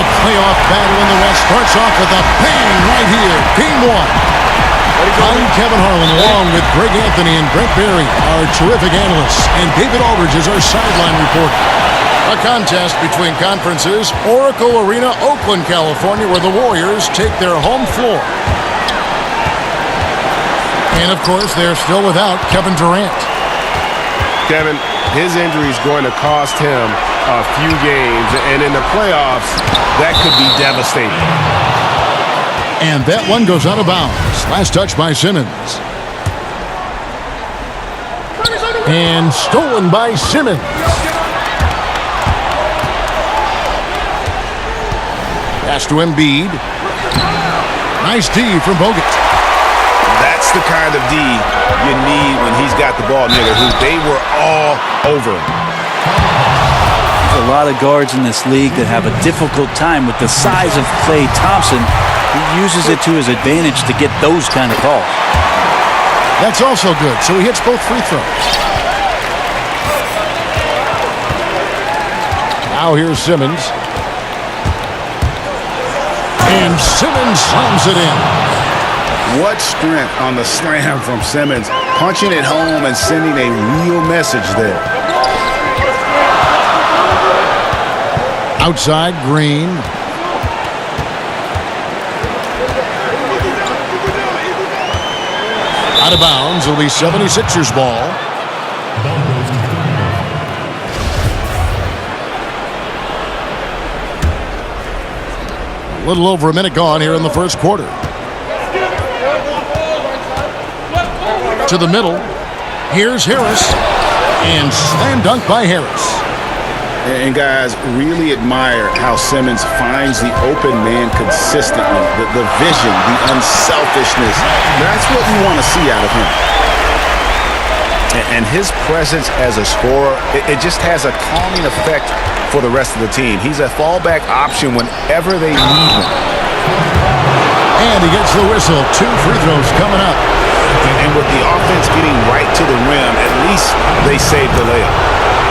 The playoff battle in the West starts off with a bang right here. Game one. I'm Kevin Harlan, along with Greg Anthony and Brent Berry, our terrific analysts, and David Aldridge is our sideline reporter. A contest between conferences, Oracle Arena, Oakland, California, where the Warriors take their home floor. And, of course, they're still without Kevin Durant. Kevin, his injury is going to cost him a few games, and in the playoffs, that could be devastating. And that one goes out of bounds. Last touch by Simmons. And stolen by Simmons. Pass to Embiid. Nice D from Bogut. That's the kind of D you need when he's got the ball near the hoop. They were all over him. There's a lot of guards in this league that have a difficult time with the size of KLAY Thompson. He uses it to his advantage to get those kind of calls. That's also good, so he hits both free throws. Now here's Simmons. And Simmons slams it in. What strength on the slam from Simmons. Punching it home and sending a real message there. Outside, Green. Out of bounds. It'll be 76ers ball. A little over a minute gone here in the first quarter. To the middle. Here's Harris. And slam dunk by Harris. And guys, really admire how Simmons finds the open man consistently. The vision, the unselfishness. That's what we want to see out of him. And his presence as a scorer, it just has a calming effect for the rest of the team. He's a fallback option whenever they need him. And he gets the whistle. 2 free throws coming up. And with the offense getting right to the rim, at least they saved the layup.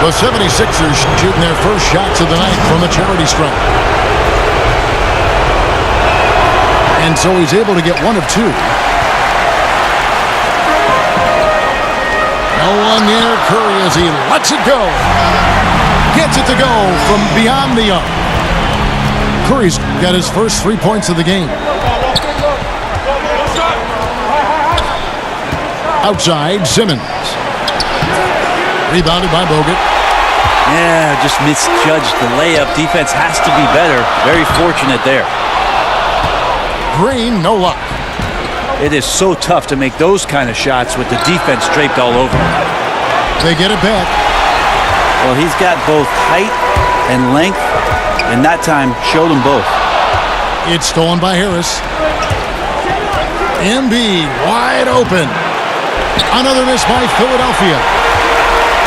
The 76ers shooting their first shots of the night from the charity stripe. And so he's able to get 1 of 2. No one near Curry as he lets it go. Gets it to go from beyond the arc. Curry's got his first 3 points of the game. Outside, Simmons. Rebounded by Bogut. Yeah, just misjudged the layup. Defense has to be better. Very fortunate there. Green, no luck. It is so tough to make those kind of shots with the defense draped all over him. They get it back. Well, he's got both height and length, and that time showed them both. It's stolen by Harris. Embiid wide open. Another miss by Philadelphia.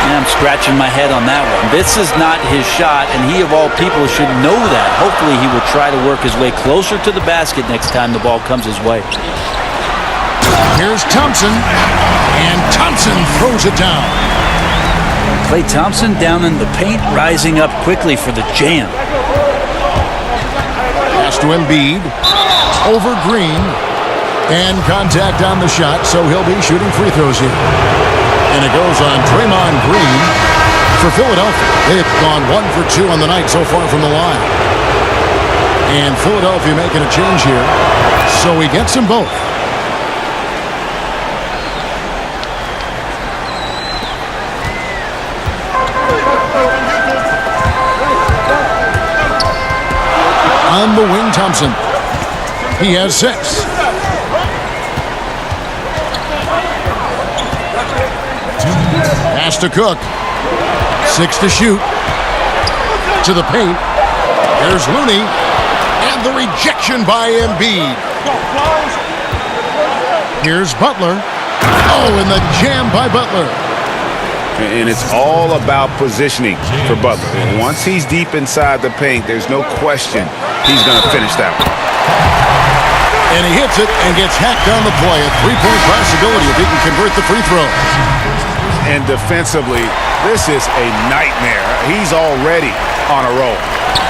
Yeah, I'm scratching my head on that one. This is not his shot, and he, of all people, should know that. Hopefully he will try to work his way closer to the basket next time the ball comes his way. Here's Thompson, and Thompson throws it down. KLAY Thompson down in the paint, rising up quickly for the jam. Pass to Embiid. Over Green. And contact on the shot, so he'll be shooting free throws here. And it goes on Draymond Green for Philadelphia. They have gone 1 for 2 on the night so far from the line. And Philadelphia making a change here, so he gets them both. On the wing, Thompson. He has 6. Pass to Cook. 6 to shoot. To the paint. There's Looney. And the rejection by Embiid. Here's Butler. Oh, and the jam by Butler. And it's all about positioning for Butler. Once he's deep inside the paint, there's no question he's going to finish that one. And he hits it and gets hacked on the play. A 3-point possibility if he can convert the free throw. And defensively, this is a nightmare. He's already on a roll.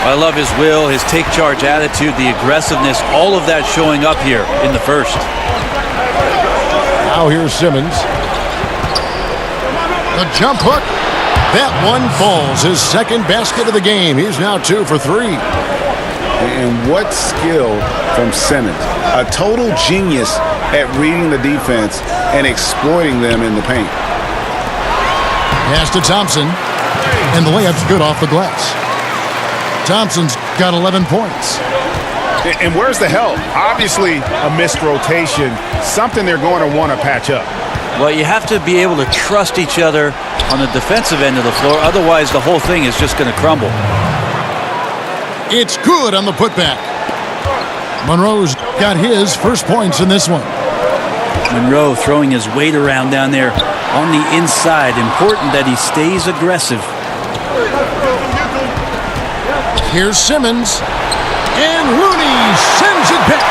I love his will, his take charge attitude, the aggressiveness, all of that showing up here in the first. Now here's Simmons. The jump hook. That one falls. His second basket of the game. He's now 2 for 3. And what skill from Simmons. A total genius at reading the defense and exploiting them in the paint. Pass to Thompson. And the layup's good off the glass. Thompson's got 11 points. And where's the help? Obviously a missed rotation, something they're going to want to patch up. Well, you have to be able to trust each other on the defensive end of the floor. Otherwise, the whole thing is just going to crumble. It's good on the putback. Monroe's got his first points in this one. Monroe throwing his weight around down there on the inside. Important that he stays aggressive. Here's Simmons. And Rooney sends it back.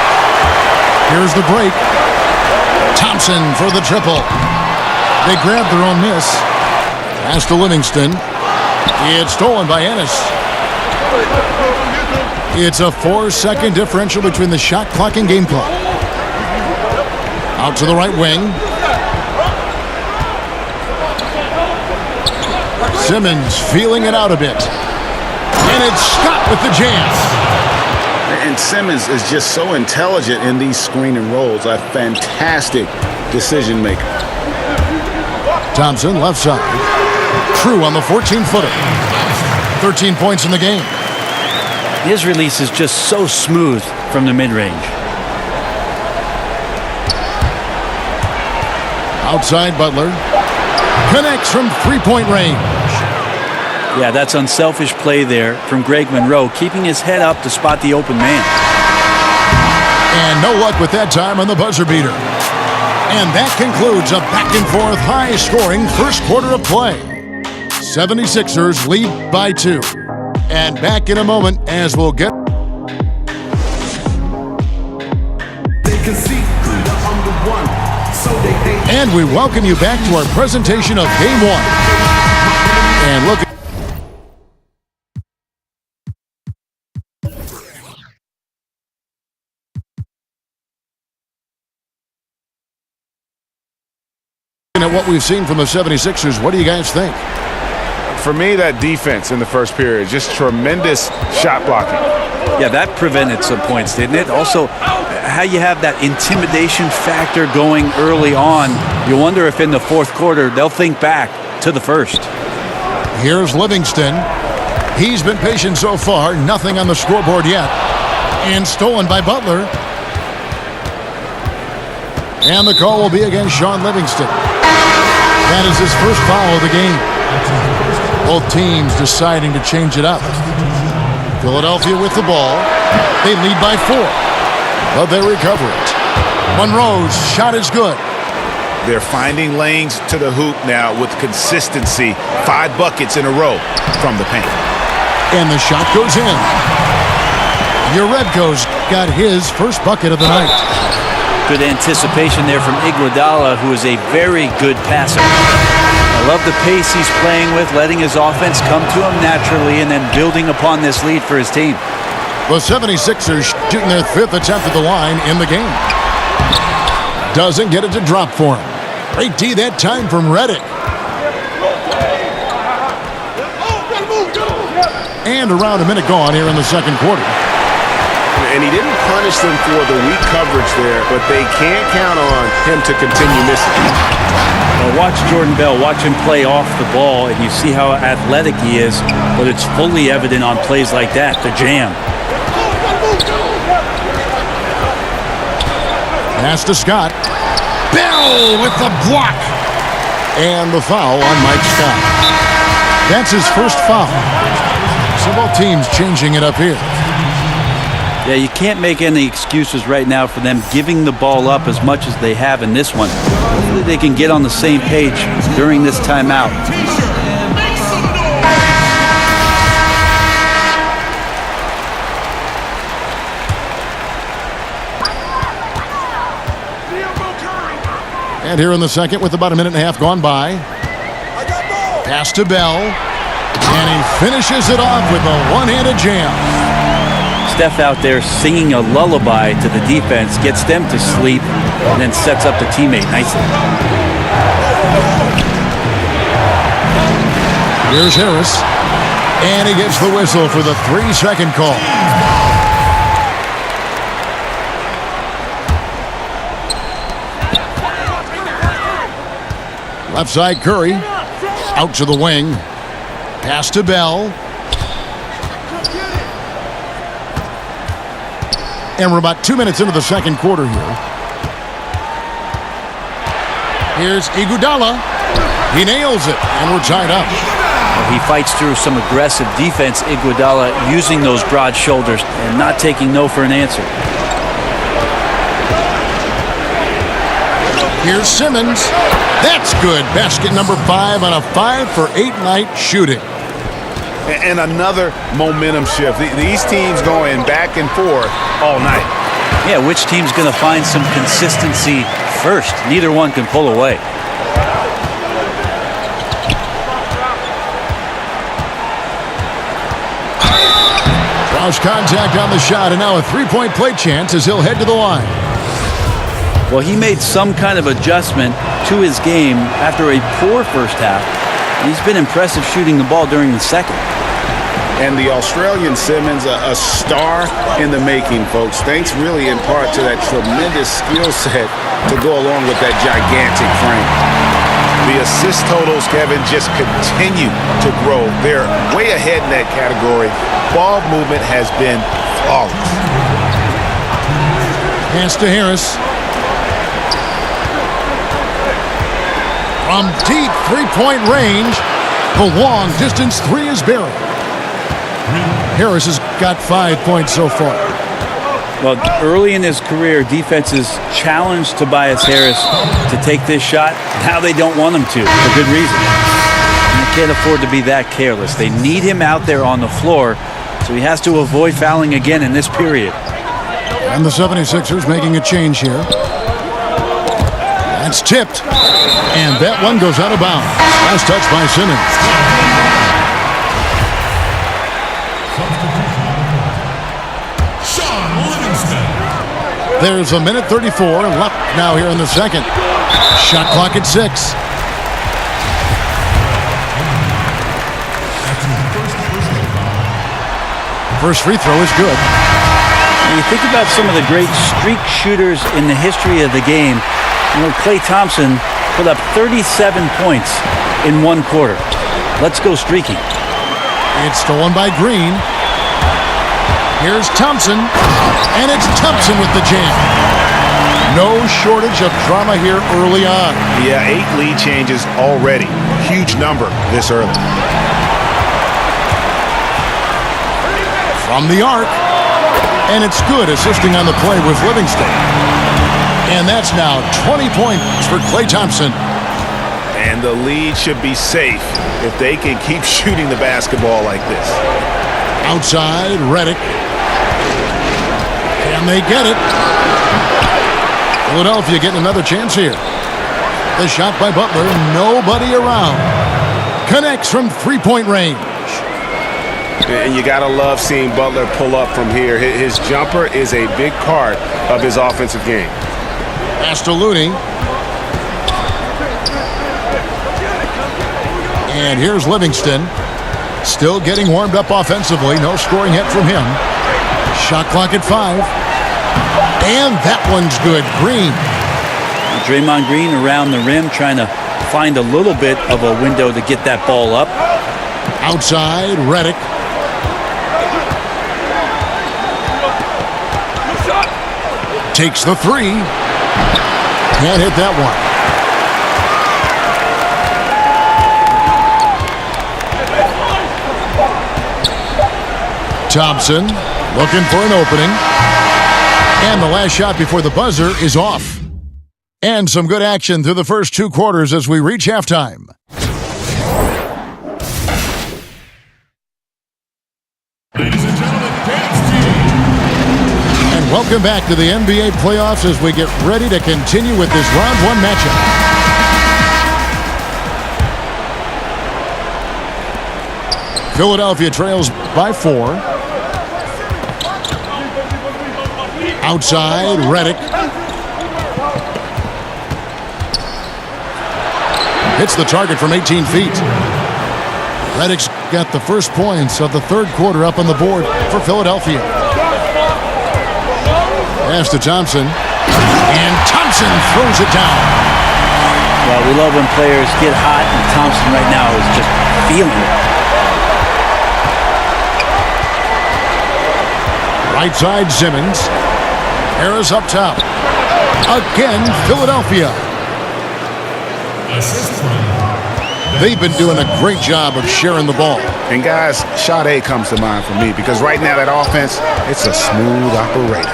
Here's the break. Thompson for the triple. They grab their own miss. Pass to Livingston. It's stolen by Ennis. It's a 4-second differential between the shot clock and game clock. Out to the right wing. Simmons feeling it out a bit. And it's Scott with the jam. And Simmons is just so intelligent in these screen and rolls. A fantastic decision maker. Thompson left side. True on the 14-footer. 13 points in the game. His release is just so smooth from the mid-range. Outside Butler. Connects from three-point range. Yeah, that's unselfish play there from Greg Monroe, keeping his head up to spot the open man. And no luck with that time on the buzzer beater. And that concludes a back-and-forth, high-scoring first quarter of play. 76ers lead by 2. And back in a moment as we'll get... And we welcome you back to our presentation of Game 1. And look at what we've seen from the 76ers. What do you guys think? For me, that defense in the first period, just tremendous shot blocking. Yeah, that prevented some points, didn't it? Also, how you have that intimidation factor going early on. You wonder if in the fourth quarter they'll think back to the first. Here's Livingston. He's been patient so far. Nothing on the scoreboard yet. And stolen by Butler. And the call will be against Sean Livingston. That is his first foul of the game. Both teams deciding to change it up. Philadelphia with the ball. They lead by 4. But they recover it. Monroe's shot is good. They're finding lanes to the hoop now with consistency. 5 buckets in a row from the paint. And the shot goes in. Uredko's got his first bucket of the night. Good anticipation there from Iguodala, who is a very good passer. I love the pace he's playing with, letting his offense come to him naturally and then building upon this lead for his team. The 76ers shooting their 5th attempt at the line in the game. Doesn't get it to drop for him. Great D that time from Redick. And around a minute gone here in the second quarter. And he didn't punish them for the weak coverage there, but they can't count on him to continue missing. Well, watch Jordan Bell, watch him play off the ball, and you see how athletic he is, but it's fully evident on plays like that, the jam. Pass to Scott. Bell with the block. And the foul on Mike Scott. That's his first foul. So both teams changing it up here. Yeah, you can't make any excuses right now for them giving the ball up as much as they have in this one. Hopefully they can get on the same page during this timeout. And here in the second with about a minute and a half gone by. Pass to Bell. And he finishes it off with a one-handed jam. Steph out there singing a lullaby to the defense, gets them to sleep, and then sets up the teammate nicely. Here's Harris. And he gets the whistle for the 3-second call. Left side Curry. Out to the wing. Pass to Bell. And we're about 2 minutes into the second quarter here. Here's Iguodala. He nails it, and we're tied up. He fights through some aggressive defense, Iguodala, using those broad shoulders and not taking no for an answer. Here's Simmons. That's good. Basket number 5 on a 5-for-8 night shooting. And another momentum shift. These teams going back and forth all night. Yeah, which team's going to find some consistency first? Neither one can pull away. Draws contact on the shot, and now a three-point play chance as he'll head to the line. Well, he made some kind of adjustment to his game after a poor first half. He's been impressive shooting the ball during the second. And the Australian Simmons, a star in the making, folks. Thanks really in part to that tremendous skill set to go along with that gigantic frame. The assist totals, Kevin, just continue to grow. They're way ahead in that category. Ball movement has been flawless. Pass to Harris. From deep three-point range, the long distance three is buried. Harris has got 5 points so far. Well, early in his career, defenses challenged Tobias Harris to take this shot. Now they don't want him to, for good reason. And they can't afford to be that careless. They need him out there on the floor, so he has to avoid fouling again in this period. And the 76ers making a change here. That's tipped. And that one goes out of bounds. Last touch by Simmons. There's a minute 34 left now here in the second. Shot clock at 6. First free throw is good. When you think about some of the great streak shooters in the history of the game, you know, KLAY Thompson put up 37 points in one quarter. Let's go streaking. It's stolen by Green. Here's Thompson, and it's Thompson with the jam. No shortage of drama here early on. Yeah, 8 lead changes already. Huge number this early. From the arc, and it's good, assisting on the play with Livingston. And that's now 20 points for KLAY Thompson. And the lead should be safe if they can keep shooting the basketball like this. Outside, Redick. And they get it. Philadelphia getting another chance here. The shot by Butler, nobody around. Connects from three-point range. And you got to love seeing Butler pull up from here. His jumper is a big part of his offensive game. Pass to Looney. And here's Livingston. Still getting warmed up offensively. No scoring yet from him. Shot clock at 5. And that one's good. Green. Draymond Green around the rim trying to find a little bit of a window to get that ball up. Outside, Redick. Takes the three. Can't hit that one. Thompson looking for an opening. And the last shot before the buzzer is off. And some good action through the first 2 quarters as we reach halftime. Ladies and gentlemen, dance team. And welcome back to the NBA playoffs as we get ready to continue with this round 1 matchup. Philadelphia trails by 4. Outside, Reddick. Hits the target from 18 feet. Reddick's got the first points of the third quarter up on the board for Philadelphia. Pass to Thompson. And Thompson throws it down. Well, we love when players get hot, and Thompson right now is just feeling it. Right side, Simmons. Harris up top. Again, Philadelphia. They've been doing a great job of sharing the ball. And guys, shot A comes to mind for me because right now that offense, it's a smooth operator.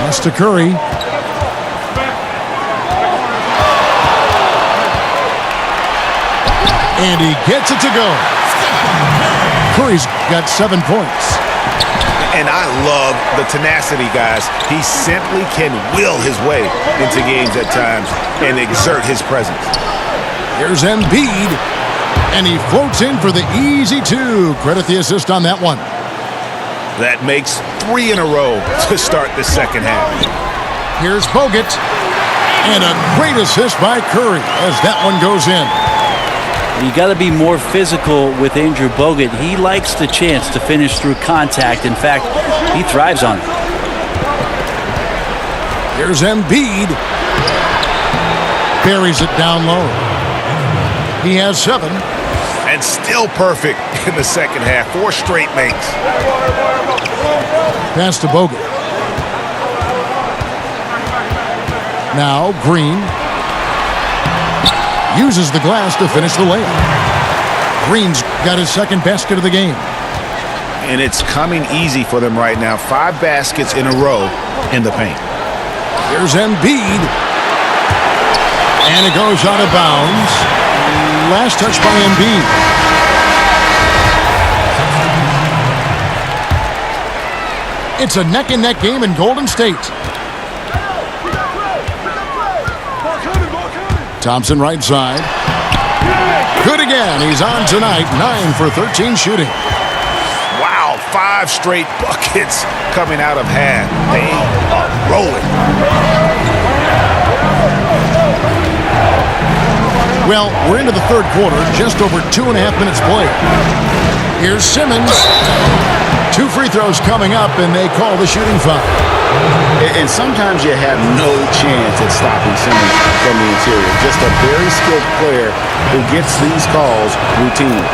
Pass to Curry. And he gets it to go. Curry's got 7 points. And I love the tenacity, guys. He simply can will his way into games at times and exert his presence. Here's Embiid. And he floats in for the easy 2. Credit the assist on that one. That makes 3 in a row to start the second half. Here's Bogut. And a great assist by Curry as that one goes in. You got to be more physical with Andrew Bogut. He likes the chance to finish through contact. In fact, he thrives on it. Here's Embiid. Buries it down low. He has 7. And still perfect in the second half. 4 straight makes. Pass to Bogut. Now Green. Uses the glass to finish the layup. Green's got his second basket of the game. And it's coming easy for them right now. 5 baskets in a row in the paint. Here's Embiid. And it goes out of bounds. Last touch by Embiid. It's a neck-and-neck game in Golden State. Thompson right side. Good again. He's on tonight. 9 for 13 shooting. Wow, 5 straight buckets coming out of half. They are rolling. Well, we're into the third quarter. Just over 2.5 minutes played. Here's Simmons. 2 free throws coming up, and they call the shooting foul. And sometimes you have no chance at stopping Simmons from the interior. Just a very skilled player who gets these calls routinely.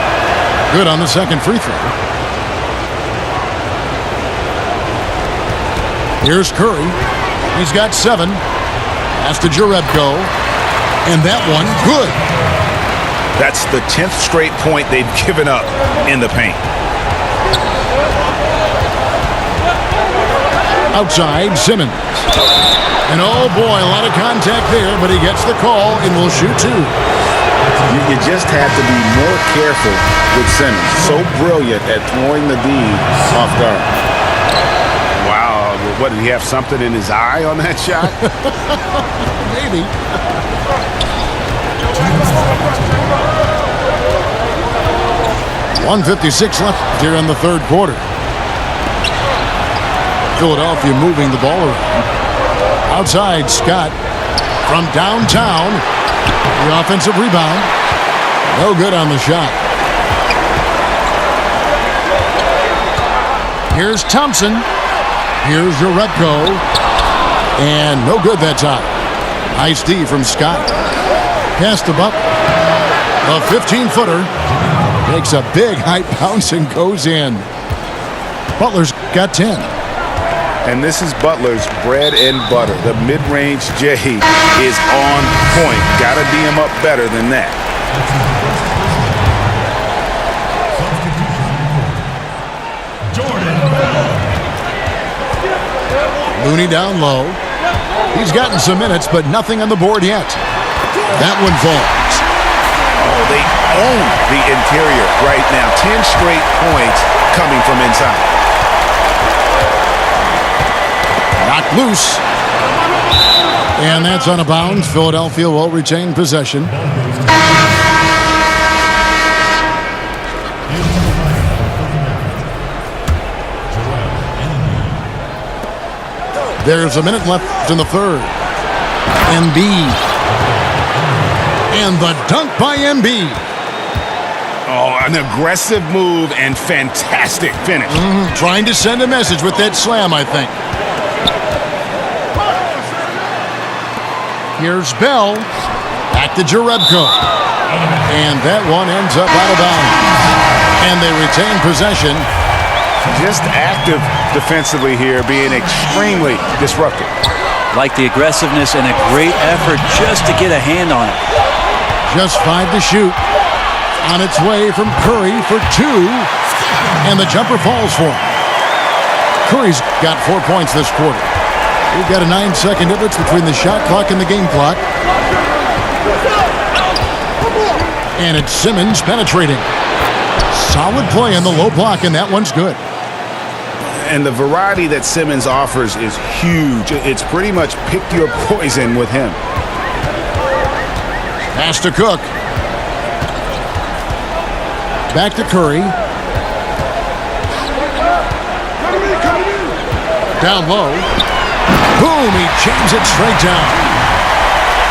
Good on the second free throw. Here's Curry. He's got 7. Pass to Jerebko. And that one, good. That's the 10th straight point they've given up in the paint. Outside, Simmons. And oh boy, a lot of contact there, but he gets the call and will shoot 2. You just have to be more careful with Simmons. So brilliant at throwing the D off guard. Wow, what, did he have something in his eye on that shot? Maybe. .156 left here in the third quarter. Philadelphia moving the ball around. Outside, Scott from downtown. The offensive rebound. No good on the shot. Here's Thompson. Here's Jerebko. And no good that time. Nice D from Scott. Pass to Butler. A 15-footer. Makes a big high bounce and goes in. Butler's got 10. And this is Butler's bread and butter. The mid-range J is on point. Got to D him up better than that. Looney down low. He's gotten some minutes, but nothing on the board yet. That one falls. Oh, they own the interior right now. 10 straight points coming from inside. Knocked loose. And that's out of bounds. Philadelphia will retain possession. There's a minute left in the third. Embiid. And the dunk by Embiid. Oh, an aggressive move and fantastic finish. Trying to send a message with that slam, I think. Here's Bell. Back to Jerebko. And that one ends up out of bounds. And they retain possession. Just active defensively here, being extremely disruptive. Like the aggressiveness and a great effort just to get a hand on it. Just 5 to shoot. On its way from Curry for 2. And the jumper falls for him. Curry's got 4 points this quarter. We've got a 9-second difference between the shot clock and the game clock. And it's Simmons penetrating. Solid play on the low block, and that one's good. And the variety that Simmons offers is huge. It's pretty much pick your poison with him. Pass to Cook. Back to Curry. Down low. Boom, he jams it straight down.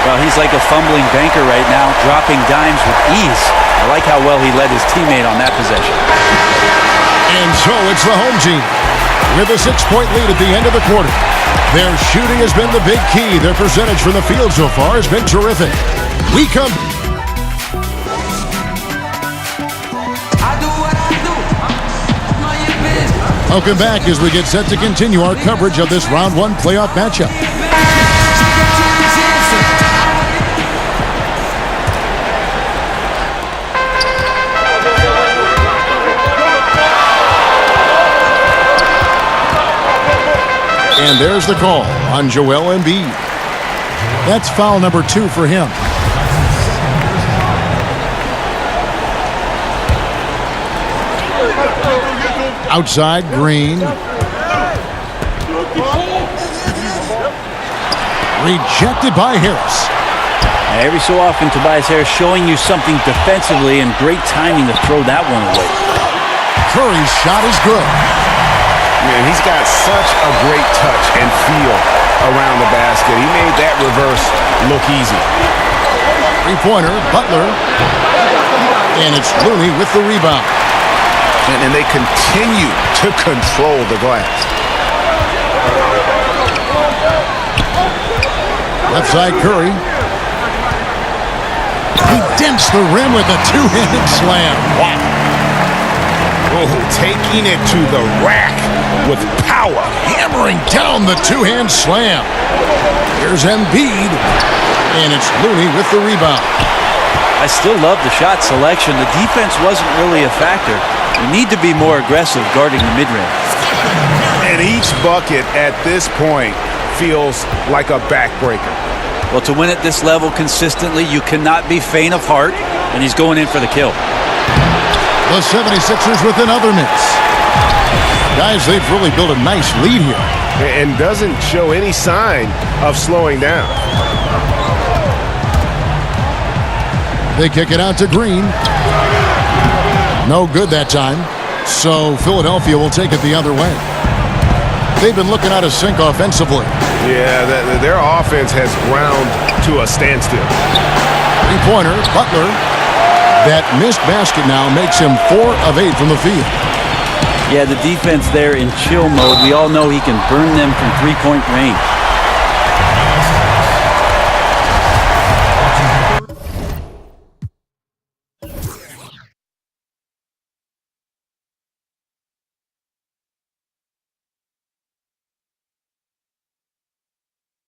Well, he's like a fumbling banker right now, dropping dimes with ease. I like how well he led his teammate on that possession. And so it's the home team with a 6-point lead at the end of the quarter. Their shooting has been the big key. Their percentage from the field so far has been terrific. We come... Welcome back as we get set to continue our coverage of this round 1 playoff matchup. And there's the call on Joel Embiid. That's foul number 2 for him. Outside, Green. Rejected by Harris. Every so often, Tobias Harris showing you something defensively, and great timing to throw that one away. Curry's shot is good. Man, he's got such a great touch and feel around the basket. He made that reverse look easy. 3-pointer, Butler. And it's Looney with the rebound. And they continue to control the glass. Left side, Curry. He dents the rim with a 2-handed slam. Wow. Oh, taking it to the rack with power. Hammering down the 2-hand slam. Here's Embiid. And it's Looney with the rebound. I still love the shot selection. The defense wasn't really a factor. You need to be more aggressive guarding the mid-range. And each bucket at this point feels like a backbreaker. Well, to win at this level consistently, you cannot be faint of heart, and he's going in for the kill. The 76ers with another miss. Guys, they've really built a nice lead here. And doesn't show any sign of slowing down. They kick it out to Green. No good that time. So Philadelphia will take it the other way. They've been looking out of sync offensively. Yeah, their offense has ground to a standstill. 3-pointer, Butler. That missed basket now makes him 4 of 8 from the field. Yeah, the defense there in chill mode. We all know he can burn them from 3-point range.